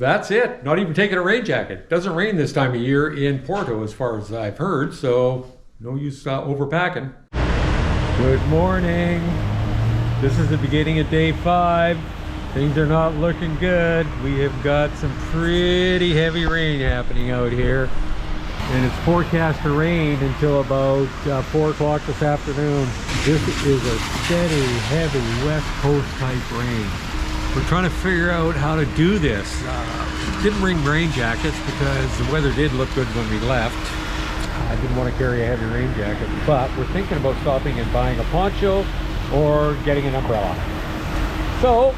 that's it. Not even taking a rain jacket. Doesn't rain this time of year in Porto as far as I've heard, so no use overpacking. Good morning. This is the beginning of day 5. Things are not looking good. We have got some pretty heavy rain happening out here. And it's forecast to rain until about 4 o'clock this afternoon. This is a steady, heavy West Coast type rain. We're trying to figure out how to do this. Didn't bring rain jackets because the weather did look good when we left. I didn't want to carry a heavy rain jacket, but we're thinking about stopping and buying a poncho or getting an umbrella. So,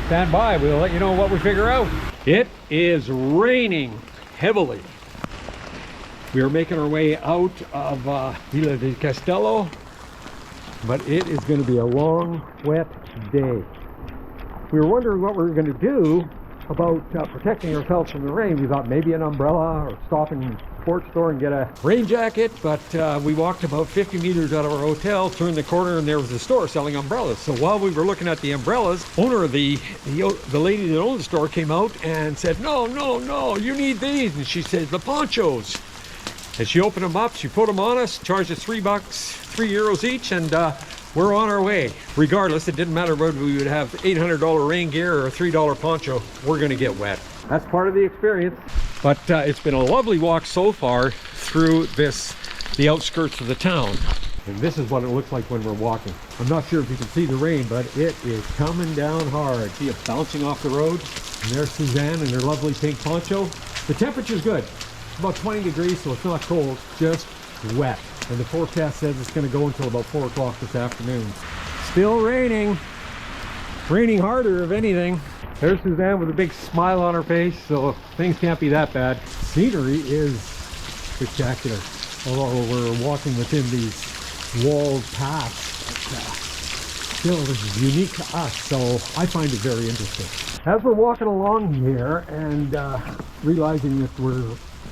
stand by. We'll let you know what we figure out. It is raining heavily. We are making our way out of Villa di Castello, but it is going to be a long, wet day. We were wondering what we were going to do about protecting ourselves from the rain. We thought maybe an umbrella or stop in the sports store and get a rain jacket, but we walked about 50 meters out of our hotel, turned the corner, and there was a store selling umbrellas. So while we were looking at the umbrellas, owner of the lady that owned the store came out and said, no, you need these. And she said, the ponchos. And she opened them up, she put them on us, charged us €3 each, and we're on our way. Regardless, it didn't matter whether we would have $800 rain gear or a $3 poncho, we're gonna get wet. That's part of the experience. But it's been a lovely walk so far through the outskirts of the town. And this is what it looks like when we're walking. I'm not sure if you can see the rain, but it is coming down hard. See it bouncing off the road. And there's Suzanne in her lovely pink poncho. The temperature's good. It's about 20 degrees, so it's not cold, just wet. And the forecast says it's going to go until about 4 o'clock this afternoon. Still raining. Raining harder, if anything. There's Suzanne with a big smile on her face, so things can't be that bad. Scenery is spectacular. Although we're walking within these walled paths, still this is unique to us, so I find it very interesting. As we're walking along here and realizing that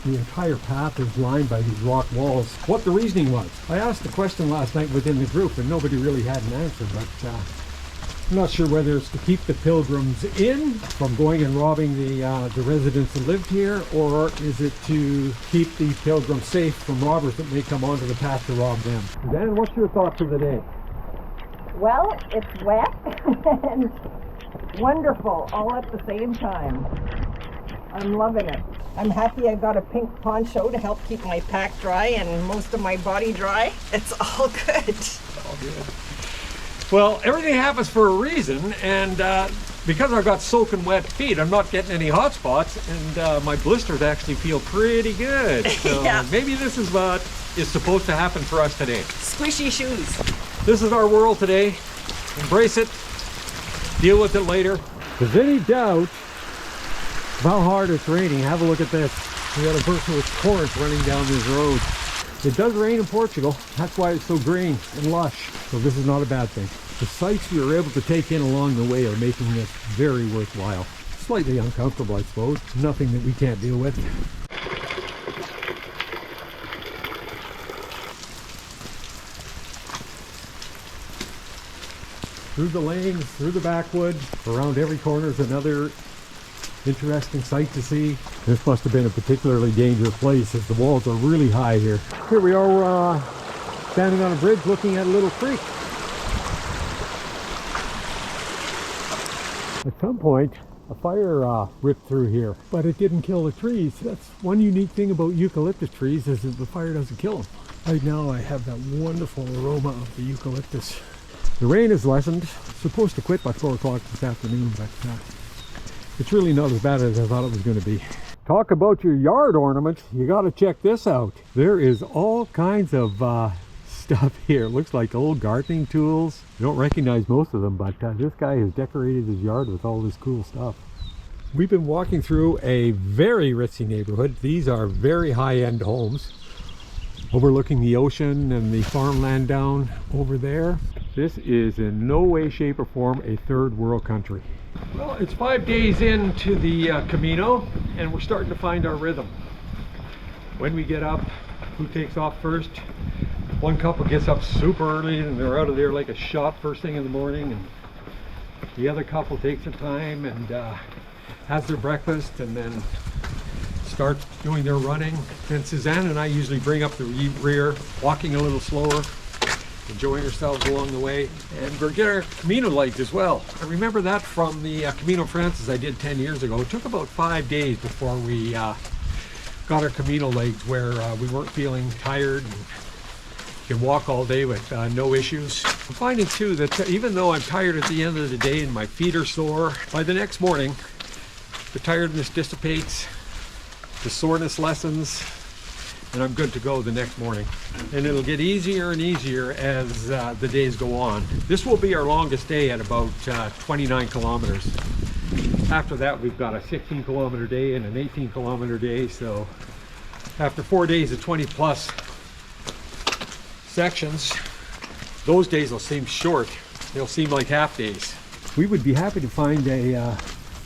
the entire path is lined by these rock walls, what the reasoning was. I asked the question last night within the group and nobody really had an answer, but I'm not sure whether it's to keep the pilgrims in from going and robbing the residents that lived here, or is it to keep the pilgrims safe from robbers that may come onto the path to rob them. Dan, what's your thoughts of the day? Well, it's wet and wonderful all at the same time. I'm loving it. I'm happy I got a pink poncho to help keep my pack dry and most of my body dry. It's all good. All good. Well, everything happens for a reason, and because I've got soaking wet feet, I'm not getting any hot spots, and my blisters actually feel pretty good. So yeah. Maybe this is what is supposed to happen for us today. Squishy shoes. This is our world today. Embrace it. Deal with it later. If there's any doubt how hard it's raining, have a look at this. We got a virtuous torrent running down this road. It does rain in Portugal. That's why it's so green and lush. So this is not a bad thing. The sights we were able to take in along the way are making this very worthwhile. Slightly uncomfortable, I suppose. Nothing that we can't deal with. Through the lanes, through the backwood, around every corner is another interesting sight to see. This must have been a particularly dangerous place as the walls are really high here. Here we are standing on a bridge looking at a little creek. At some point a fire ripped through here, but it didn't kill the trees. That's one unique thing about eucalyptus trees, is that the fire doesn't kill them. Right now I have that wonderful aroma of the eucalyptus. The rain has lessened. It's supposed to quit by 4 o'clock this afternoon, but it's really not as bad as I thought it was going to be. Talk about your yard ornaments. You got to check this out. There is all kinds of stuff here. It looks like old gardening tools. You don't recognize most of them, but this guy has decorated his yard with all this cool stuff. We've been walking through a very ritzy neighborhood. These are very high-end homes overlooking the ocean and the farmland down over there. This is in no way, shape, or form a third world country. Well, it's 5 days into the Camino, and we're starting to find our rhythm. When we get up, who takes off first? One couple gets up super early and they're out of there like a shot first thing in the morning, and the other couple takes their time, and has their breakfast and then start doing their running. Then Suzanne and I usually bring up the rear, walking a little slower, enjoying ourselves along the way. And we get our Camino legs as well. I remember that from the Camino Frances I did 10 years ago. It took about 5 days before we got our Camino legs where we weren't feeling tired and can walk all day with no issues. I'm finding too that even though I'm tired at the end of the day and my feet are sore, by the next morning, the tiredness dissipates, the soreness lessens, and I'm good to go the next morning. And it'll get easier and easier as the days go on. This will be our longest day at about 29 kilometers. After that, we've got a 16 kilometer day and an 18 kilometer day. So after 4 days of 20 plus sections, those days will seem short. They'll seem like half days. We would be happy to find a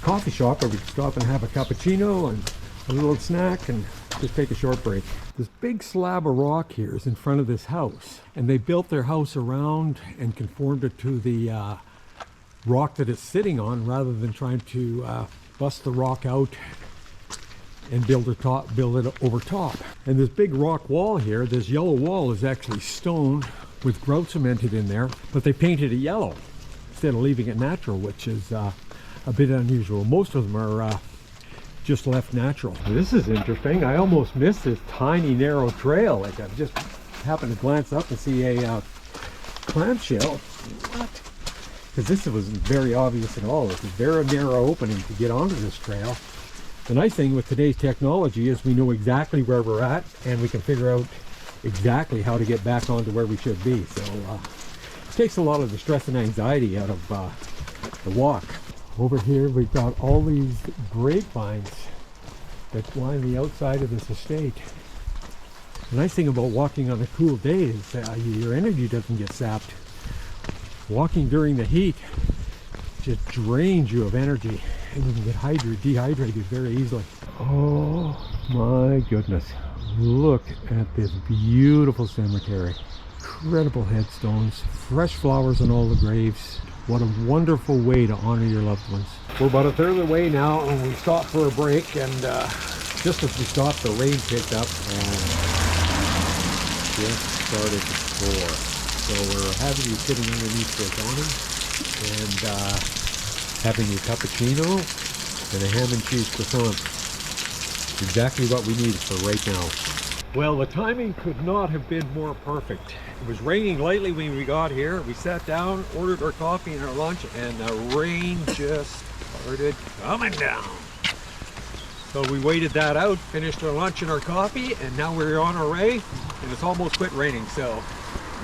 coffee shop where we could stop and have a cappuccino and a little snack and just take a short break. This big slab of rock here is in front of this house, and they built their house around and conformed it to the rock that it's sitting on rather than trying to bust the rock out and build it over top. And this big rock wall here, this yellow wall, is actually stone with grout cemented in there, but they painted it yellow instead of leaving it natural, which is a bit unusual. Most of them are just left natural. This is interesting. I almost missed this tiny narrow trail. Like I've just happened to glance up and see a clamshell. What? Because this wasn't very obvious at all. It's a very narrow opening to get onto this trail. The nice thing with today's technology is we know exactly where we're at and we can figure out exactly how to get back onto where we should be. So it takes a lot of the stress and anxiety out of the walk. Over here we've got all these grapevines that line the outside of this estate. The nice thing about walking on a cool day is your energy doesn't get sapped. Walking during the heat just drains you of energy and you can get dehydrated very easily. Oh my goodness. Look at this beautiful cemetery. Incredible headstones, fresh flowers on all the graves. What a wonderful way to honor your loved ones. We're about a third of the way now and we stopped for a break, and just as we stopped the rain picked up and just started to pour. So we're having you sitting underneath this awning and having your cappuccino and a ham and cheese croissant. Exactly what we needed for right now. Well, the timing could not have been more perfect. It was raining lightly when we got here. We sat down, ordered our coffee and our lunch, and the rain just started coming down. So we waited that out, finished our lunch and our coffee, and now we're on our way, and it's almost quit raining, so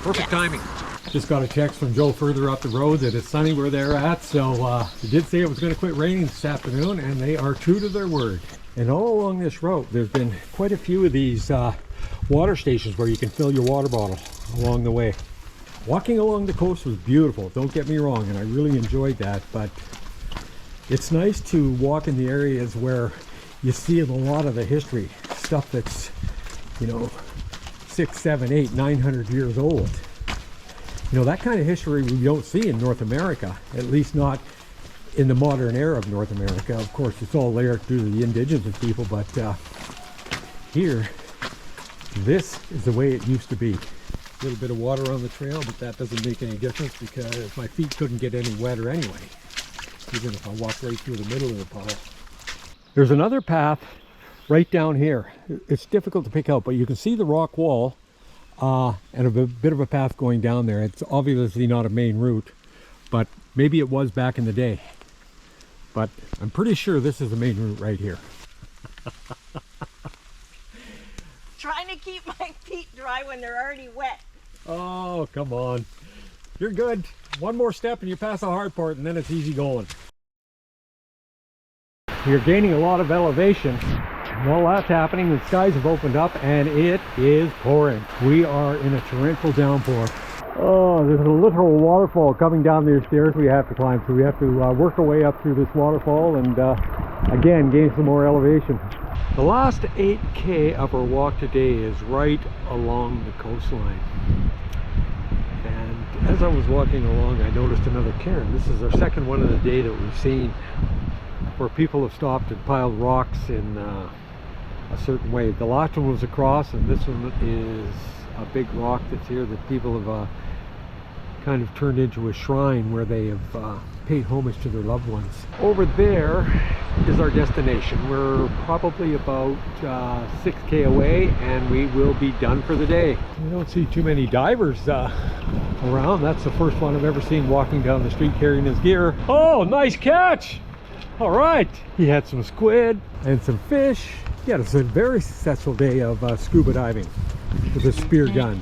perfect timing. Just got a text from Joe further up the road that it's sunny where they're at, so they did say it was going to quit raining this afternoon, and they are true to their word. And all along this route, there's been quite a few of these water stations where you can fill your water bottle along the way. Walking along the coast was beautiful, don't get me wrong, and I really enjoyed that, but it's nice to walk in the areas where you see a lot of the history, stuff that's, you know, 6, 7, 8, 900 years old. You know, that kind of history we don't see in North America, at least not in the modern era of North America. Of course, it's all there due to the indigenous people, but here, this is the way it used to be. A little bit of water on the trail, but that doesn't make any difference because my feet couldn't get any wetter anyway, even if I walked right through the middle of the puddle. There's another path right down here. It's difficult to pick out, but you can see the rock wall and a bit of a path going down there. It's obviously not a main route, but maybe it was back in the day. But I'm pretty sure this is the main route right here. Trying to keep my feet dry when they're already wet. Oh, come on. You're good. One more step and you pass the hard part and then it's easy going. You're gaining a lot of elevation. While that's happening, the skies have opened up and it is pouring. We are in a torrential downpour. Oh, there's a literal waterfall coming down these stairs we have to climb. So we have to work our way up through this waterfall and again gain some more elevation. The last 8K of our walk today is right along the coastline. And as I was walking along, I noticed another cairn. This is our second one of the day that we've seen. where people have stopped and piled rocks in a certain way. The last one was across, and this one is a big rock that's here that people have kind of turned into a shrine where they have paid homage to their loved ones. Over there is our destination. We're probably about 6K away, and we will be done for the day. We don't see too many divers around. That's the first one I've ever seen walking down the street carrying his gear. Oh, nice catch! All right, he had some squid and some fish. He had a very successful day of scuba diving with a spear gun.